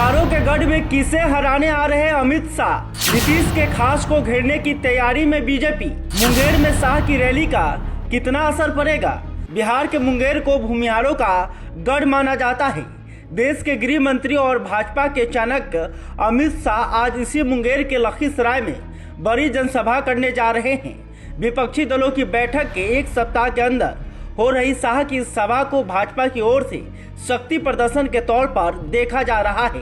बिहारों के गढ़ में किसे हराने आ रहे अमित शाह। नीतीश के खास को घेरने की तैयारी में बीजेपी। मुंगेर में शाह की रैली का कितना असर पड़ेगा। बिहार के मुंगेर को भूमिहारों का गढ़ माना जाता है। देश के गृह मंत्री और भाजपा के चाणक्य अमित शाह आज इसी मुंगेर के लखीसराय में बड़ी जनसभा करने जा रहे हैं। विपक्षी दलों की बैठक के एक सप्ताह के अंदर हो रही शाह की इस सभा को भाजपा की ओर से शक्ति प्रदर्शन के तौर पर देखा जा रहा है।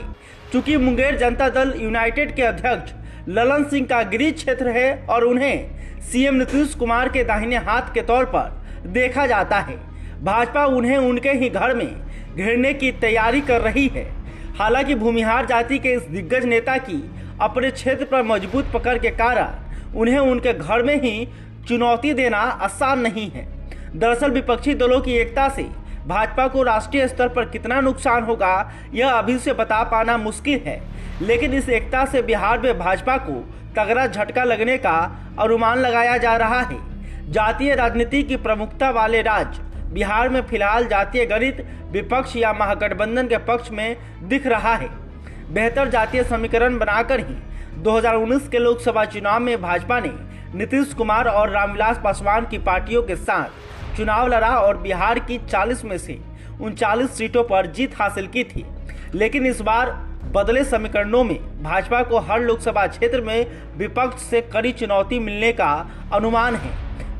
चूंकि मुंगेर जनता दल यूनाइटेड के अध्यक्ष ललन सिंह का गृह क्षेत्र है और उन्हें सीएम नीतीश कुमार के दाहिने हाथ के तौर पर देखा जाता है, भाजपा उन्हें उनके ही घर में घेरने की तैयारी कर रही है। हालांकि भूमिहार जाति के इस दिग्गज नेता की अपने क्षेत्र पर मजबूत पकड़ के कारण उन्हें उनके घर में ही चुनौती देना आसान नहीं है। दरअसल विपक्षी दलों की एकता से भाजपा को राष्ट्रीय स्तर पर कितना नुकसान होगा यह अभी से बता पाना मुश्किल है, लेकिन इस एकता से बिहार में भाजपा को तगड़ा झटका लगने का अनुमान लगाया जा रहा है। जातीय राजनीति की प्रमुखता वाले राज्य बिहार में फिलहाल जातीय गणित विपक्ष या महागठबंधन के पक्ष में दिख रहा है। बेहतर जातीय समीकरण बनाकर ही 2019 के लोकसभा चुनाव में भाजपा ने नीतीश कुमार और रामविलास पासवान की पार्टियों के साथ चुनाव लड़ा और बिहार की 40 में से 39 सीटों पर जीत हासिल की थी। लेकिन इस बार बदले समीकरणों में भाजपा को हर लोकसभा क्षेत्र में विपक्ष से कड़ी चुनौती मिलने का अनुमान है।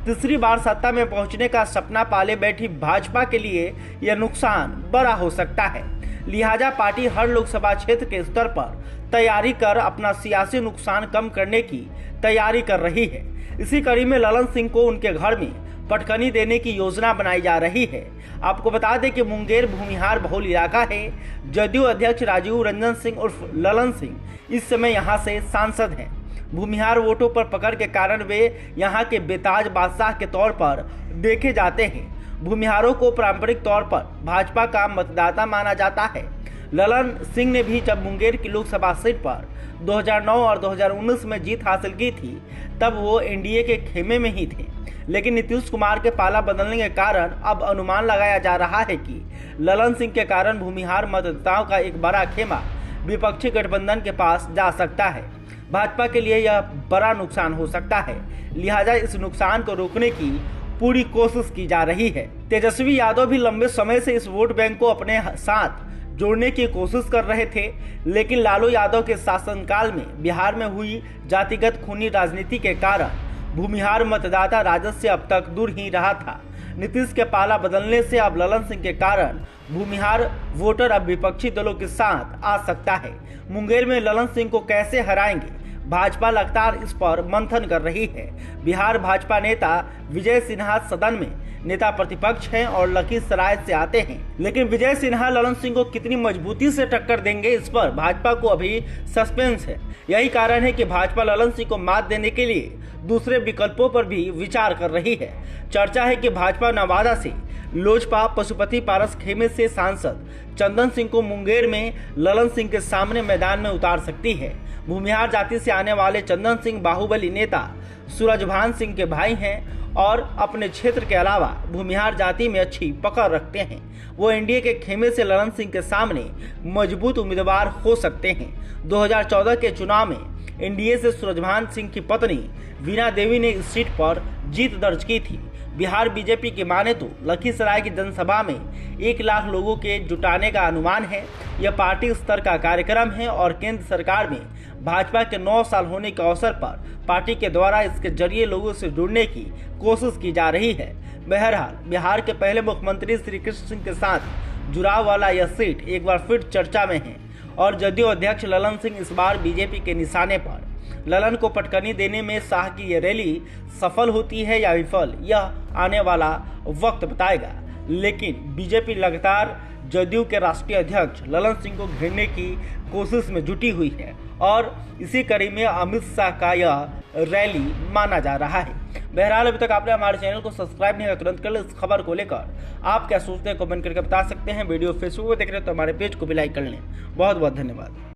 तीसरी बार सत्ता में पहुंचने का सपना पाले बैठी भाजपा के लिए यह नुकसान बड़ा हो सकता है। लिहाजा पार्टी हर लोकसभा क्षेत्र के स्तर पर तैयारी कर अपना सियासी नुकसान कम करने की तैयारी कर रही है। इसी कड़ी में ललन सिंह को उनके घर में पटकनी देने की योजना बनाई जा रही है। आपको बता दें कि मुंगेर भूमिहार बहुल इलाका है। जदयू अध्यक्ष राजीव रंजन सिंह उर्फ ललन सिंह इस समय यहां से सांसद हैं। भूमिहार वोटों पर पकड़ के कारण वे यहां के बेताज बादशाह के तौर पर देखे जाते हैं। भूमिहारों को पारंपरिक तौर पर भाजपा का मतदाता माना जाता है। ललन सिंह ने भी जब मुंगेर की लोकसभा सीट पर 2009 और 2019 में जीत हासिल की थी तब वो एनडीए के खेमे में ही थे। लेकिन नीतीश कुमार के पाला बदलने के कारण अब अनुमान लगाया जा रहा है कि ललन सिंह के कारण भूमिहार मतदाताओं का एक बड़ा खेमा विपक्षी गठबंधन के पास जा सकता है। भाजपा के लिए यह बड़ा नुकसान हो सकता है। लिहाजा इस नुकसान को रोकने की पूरी कोशिश की जा रही है। तेजस्वी यादव भी लंबे समय से इस वोट बैंक को अपने साथ जोड़ने की कोशिश कर रहे थे, लेकिन लालू यादव के शासनकाल में बिहार में हुई जातिगत खूनी राजनीति के कारण भूमिहार मतदाता राजद से अब तक दूर ही रहा था। नीतीश के पाला बदलने से अब ललन सिंह के कारण भूमिहार वोटर अब विपक्षी दलों के साथ आ सकता है। मुंगेर में ललन सिंह को कैसे हराएंगे, भाजपा लगातार इस पर मंथन कर रही है। बिहार भाजपा नेता विजय सिन्हा सदन में नेता प्रतिपक्ष हैं और लखीसराय से आते हैं, लेकिन विजय सिन्हा ललन सिंह को कितनी मजबूती से टक्कर देंगे इस पर भाजपा को अभी सस्पेंस है। यही कारण है कि भाजपा ललन सिंह को मात देने के लिए दूसरे विकल्पों पर भी विचार कर रही है। चर्चा है कि भाजपा नवादा से लोजपा पशुपति पारस खेमे से सांसद चंदन सिंह को मुंगेर में ललन सिंह के सामने मैदान में उतार सकती है। भूमिहार जाति से आने वाले चंदन सिंह बाहुबली नेता सूरजभान सिंह के भाई हैं और अपने क्षेत्र के अलावा भूमिहार जाति में अच्छी पकड़ रखते हैं। वो एनडीए के खेमे से ललन सिंह के सामने मजबूत उम्मीदवार हो सकते हैं। 2014 के चुनाव में एनडीए से सूरजभान सिंह की पत्नी वीणा देवी ने इस सीट पर जीत दर्ज की थी। बिहार बीजेपी की माने तो लखीसराय की जनसभा में 1 लाख लोगों के जुटाने का अनुमान है। यह पार्टी स्तर का कार्यक्रम है और केंद्र सरकार में भाजपा के 9 साल होने के अवसर पर पार्टी के द्वारा इसके जरिए लोगों से जुड़ने की कोशिश की जा रही है। बहरहाल बिहार के पहले मुख्यमंत्री श्री कृष्ण सिंह के साथ जुड़ाव वाला यह सीट एक बार फिर चर्चा में है और जदयू अध्यक्ष ललन सिंह इस बार बीजेपी के निशाने पर। ललन को पटकनी देने में शाह की यह रैली सफल होती है या विफल, यह आने वाला वक्त बताएगा। लेकिन बीजेपी लगातार जदयू के राष्ट्रीय अध्यक्ष ललन सिंह को घेरने की कोशिश में जुटी हुई है और इसी कड़ी में अमित शाह का यह रैली माना जा रहा है। बहरहाल अभी तक आपने हमारे चैनल को सब्सक्राइब नहीं किया, तुरंत कर ले। इस खबर को लेकर आप क्या सोचते हैं कमेंट करके बता सकते हैं। वीडियो फेसबुक पर देख रहे हैं तो हमारे पेज को भी लाइक कर लें। बहुत बहुत धन्यवाद।